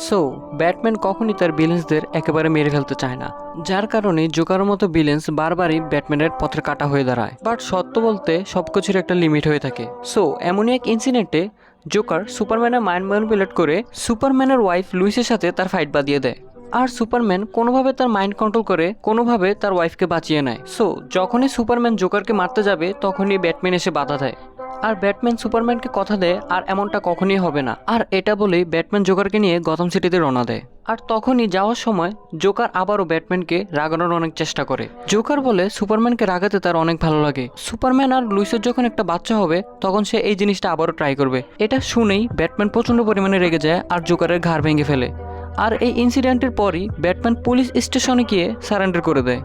So Batman কখনই তার ভিলেন্সদের একেবারে মেরে ফেলতে চায় না, যার কারণে জোকারের মতো ভিলেন্স বারবারই ব্যাটম্যানের পথের কাটা হয়ে দাঁড়ায়। বাট সত্য বলতে সবকিছুর একটা লিমিট হয়ে থাকে। সো এমনই এক ইনসিডেন্টে জোকার সুপারম্যানের মাইন্ড ম্যানিপুলেট করে সুপারম্যানের ওয়াইফ লুইসের সাথে তার ফাইট বাঁধিয়ে দেয়। আর সুপারম্যান কোনোভাবে তার মাইন্ড কন্ট্রোল করে কোনোভাবে তার ওয়াইফকে বাঁচিয়ে নেয়। সো যখনই সুপারম্যান জোকারকে মারতে যাবে তখনই ব্যাটম্যান এসে বাধা দেয়। আর ব্যাটম্যান সুপারম্যানকে কথা দেয় আর এমনটা কখনই হবে না। আর এটা বলেই ব্যাটম্যান জোকারকে নিয়ে গথম সিটিতে রওনা দেয়। আর তখনই যাওয়ার সময় জোকার আবারও ব্যাটম্যানকে রাগানোর অনেক চেষ্টা করে। জোকার বলে সুপারম্যানকে রাগাতে তার অনেক ভালো লাগে। সুপারম্যান আর লুইসের যখন একটা বাচ্চা হবে তখন সে এই জিনিসটা আবারও ট্রাই করবে। এটা শুনেই ব্যাটম্যান প্রচণ্ড পরিমাণে রেগে যায় আর জোকারের ঘাড় ভেঙে ফেলে। আর এই ইনসিডেন্টের পরই ব্যাটম্যান পুলিশ স্টেশনে গিয়ে সারেন্ডার করে দেয়।